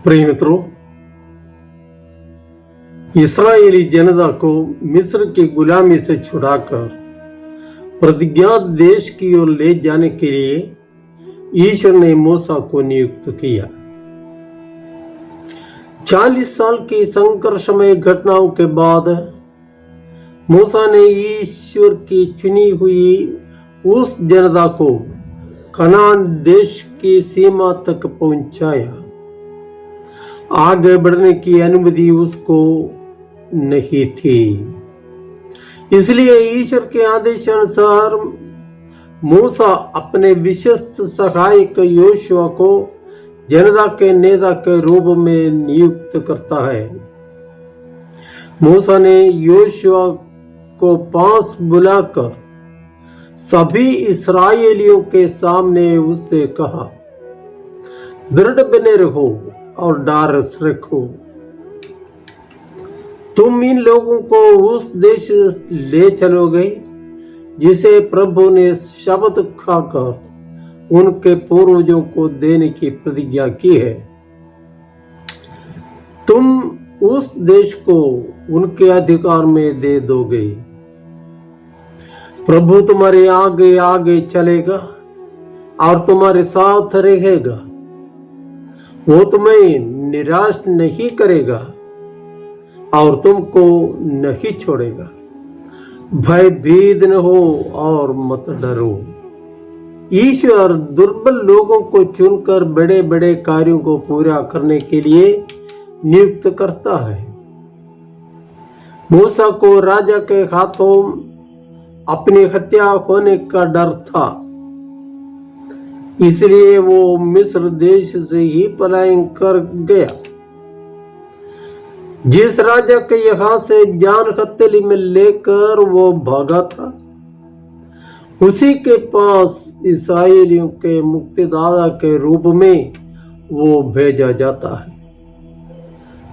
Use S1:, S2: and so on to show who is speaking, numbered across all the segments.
S1: प्रिय मित्रों, इस्राएली जनता को मिस्र की गुलामी से छुड़ाकर प्रतिज्ञात देश की ओर ले जाने के लिए ईश्वर ने मूसा को नियुक्त किया। 40 साल की संघर्षमय घटनाओं के बाद मूसा ने ईश्वर की चुनी हुई उस जनता को कनान देश की सीमा तक पहुंचाया। आगे बढ़ने की अनुमति उसको नहीं थी, इसलिए ईश्वर के आदेशानुसार मूसा अपने विश्वस्त सहायक योशुआ को जनता के नेता के रूप में नियुक्त करता है। मूसा ने योशुआ को पास बुलाकर सभी इस्राएलियों के सामने उससे कहा, दृढ़ बने रहो और डारस रखो। तुम इन लोगों को उस देश ले चलोगे जिसे प्रभु ने शपथ खाकर उनके पूर्वजों को देने की प्रतिज्ञा की है। तुम उस देश को उनके अधिकार में दे दोगे। प्रभु तुम्हारे आगे आगे चलेगा और तुम्हारे साथ रहेगा। वो तुम्हें निराश नहीं करेगा और तुमको नहीं छोड़ेगा। भयभीत न हो और मत डरो। ईश्वर दुर्बल लोगों को चुनकर बड़े बड़े कार्यों को पूरा करने के लिए नियुक्त करता है। मूसा को राजा के हाथों अपनी हत्या होने का डर था, इसलिए वो मिस्र देश से ही पलायन कर गया। जिस राजा के यहां से जान हथेली में लेकर वो भागा था, उसी के पास इस्राएलियों के मुक्तिदाता के रूप में वो भेजा जाता है।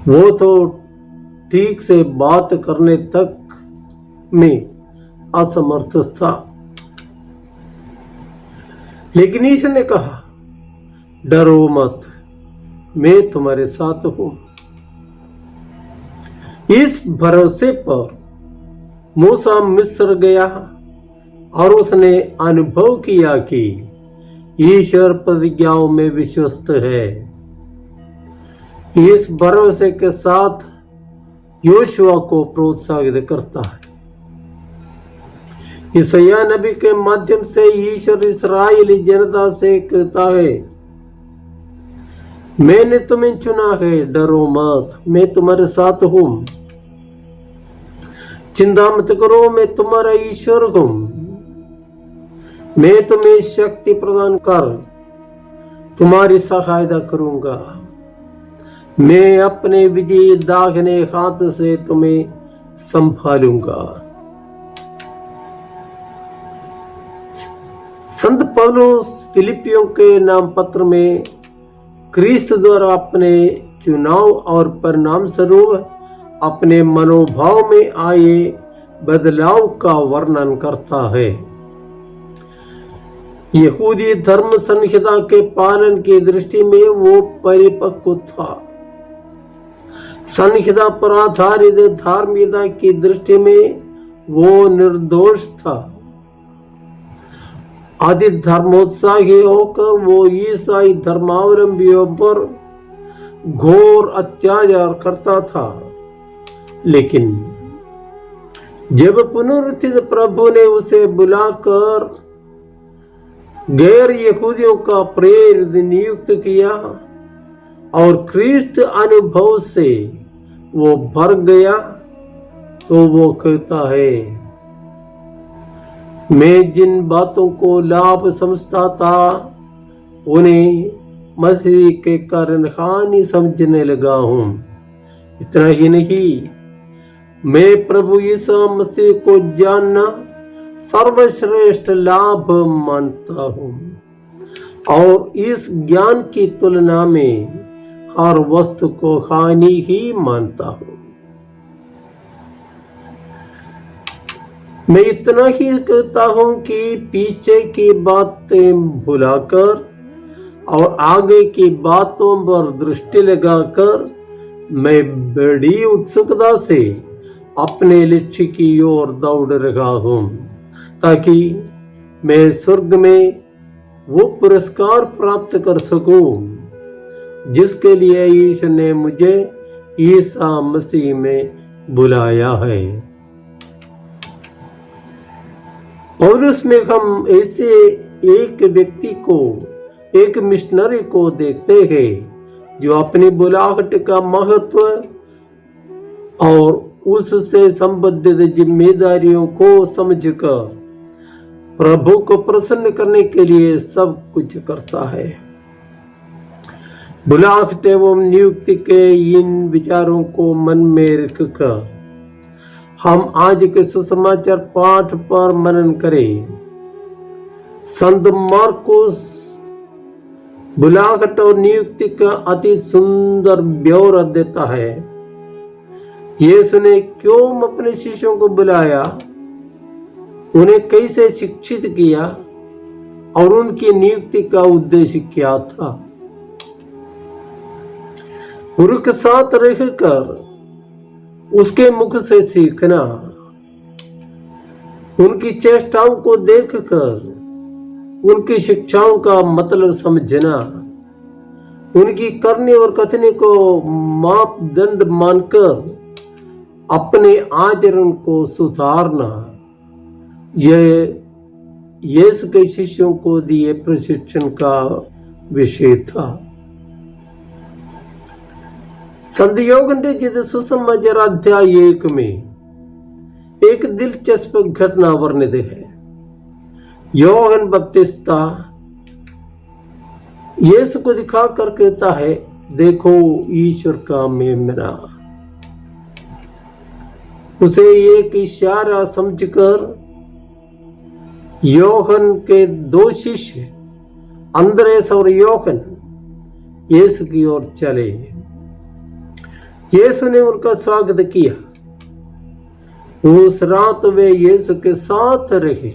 S1: वो तो ठीक से बात करने तक में असमर्थ था, लेकिन ईश्वर ने कहा, डरो मत, मैं तुम्हारे साथ हूं। इस भरोसे पर मूसा मिस्र गया और उसने अनुभव किया कि ईश्वर प्रतिज्ञाओं में विश्वस्त है। इस भरोसे के साथ योशुआ को प्रोत्साहित करता है। यशायाह नबी के माध्यम से ईश्वर इस्राएली जनता से कहता है, मैंने तुम्हें चुना है, डरो मत, मैं तुम्हारे साथ हूं। चिंता मत करो, मैं तुम्हारा ईश्वर हूं। मैं तुम्हें शक्ति प्रदान कर तुम्हारी सहायता करूंगा। मैं अपने विजयी दाहिने हाथ से तुम्हें संभालूंगा। संत पौलुस फिलिपियों के नाम पत्र में क्रिस्त द्वारा अपने चुनाव और परिणाम स्वरूप अपने मनोभाव में आए बदलाव का वर्णन करता है। यहूदी धर्म संहिता के पालन की दृष्टि में वो परिपक्व था। संहिता पर आधारित धार्मिकता की दृष्टि में वो निर्दोष था। आदि धर्मोत्साही होकर वो ईसाई धर्मावलंबियों पर घोर अत्याचार करता था, लेकिन जब पुनरुत्थित प्रभु ने उसे बुलाकर गैर यहूदियों का प्रेरित नियुक्त किया और क्रिस्त अनुभव से वो भर गया, तो वो कहता है, मैं जिन बातों को लाभ समझता था उन्हें मसीह के कारण हानि समझने लगा हूं। इतना ही नहीं, मैं प्रभु यीशु मसीह को जानना सर्वश्रेष्ठ लाभ मानता हूं और इस ज्ञान की तुलना में हर वस्तु को हानि ही मानता हूं। मैं इतना ही कहता हूं कि पीछे की बातें भुलाकर और आगे की बातों पर दृष्टि लगाकर मैं बड़ी उत्सुकता से अपने लक्ष्य की ओर दौड़ रहा हूं, ताकि मैं स्वर्ग में वो पुरस्कार प्राप्त कर सकूं जिसके लिए ईश्वर ने मुझे ईसा मसीह में बुलाया है। पौलुस में हम ऐसे एक व्यक्ति को, एक मिशनरी को देखते हैं जो अपनी बुलाहट का महत्व और उससे संबंधित जिम्मेदारियों को समझकर प्रभु को प्रसन्न करने के लिए सब कुछ करता है। बुलाहट एवं नियुक्ति के इन विचारों को मन में रखकर हम आज के सुसमाचार पाठ पर मनन करें। संत मार्कुस बुलाहट और नियुक्ति का अति सुंदर ब्यौरा देता है। यीशु ने क्यों अपने शिष्यों को बुलाया, उन्हें कैसे शिक्षित किया और उनकी नियुक्ति का उद्देश्य क्या था। गुरु के साथ रहकर उसके मुख से सीखना, उनकी चेष्टाओं को देखकर उनकी शिक्षाओं का मतलब समझना, उनकी करने और कथने को मापदंड मानकर अपने आचरण को सुधारना, यह यीशु के शिष्यों को दिए प्रशिक्षण का विषय था। संत योहन रचित सुसमाचार अध्याय 1 में एक दिलचस्प घटना वर्णित है। योहन बपतिस्ता यीशु को दिखाकर कहता है, देखो ईश्वर का मेमना। उसे एक इशारा समझकर योहन के 2 शिष्य अंद्रेस और योहन यीशु की ओर चले। यीशु ने उनका स्वागत किया। उस रात वे यीशु के साथ रहे।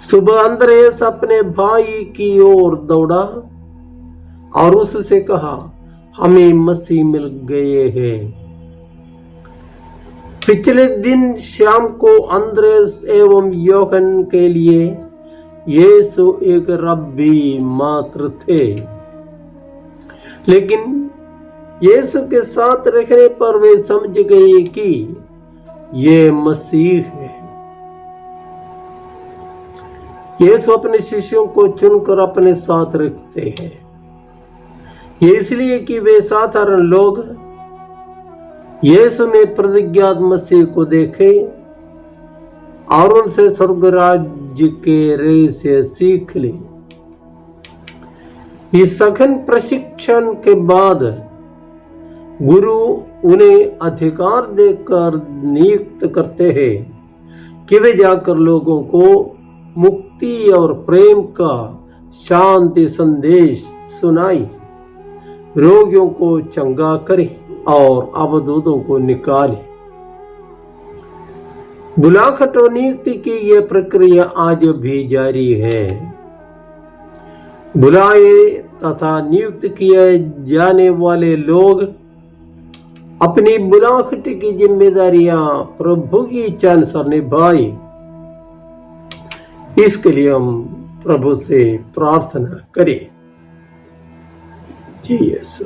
S1: सुबह अंद्रेस अपने भाई की ओर दौड़ा और उससे कहा, हमें मसीह मिल गए हैं। पिछले दिन शाम को अंद्रेस एवं योहन के लिए यीशु एक रब्बी मात्र थे, लेकिन यीशु के साथ रहने पर वे समझ गए कि ये मसीह है। यीशु अपने शिष्यों को चुनकर अपने साथ रखते हैं। ये इसलिए कि वे साधारण लोग यीशु में प्रतिज्ञात मसीह को देखें और उनसे स्वर्ग राज्य के रहस्य सीख लें। इस सघन प्रशिक्षण के बाद गुरु उन्हें अधिकार देकर नियुक्त करते हैं कि वे जाकर लोगों को मुक्ति और प्रेम का शांति संदेश सुनाई, रोगियों को चंगा करे और अवधूतों को निकाले। बुलाहट और नियुक्ति की यह प्रक्रिया आज भी जारी है। बुलाए तथा नियुक्त किए जाने वाले लोग अपनी बुलाहट की जिम्मेदारियां प्रभु की इच्छा अनुसार निभाए। इसके लिए हम प्रभु से प्रार्थना करें। जी यीशु।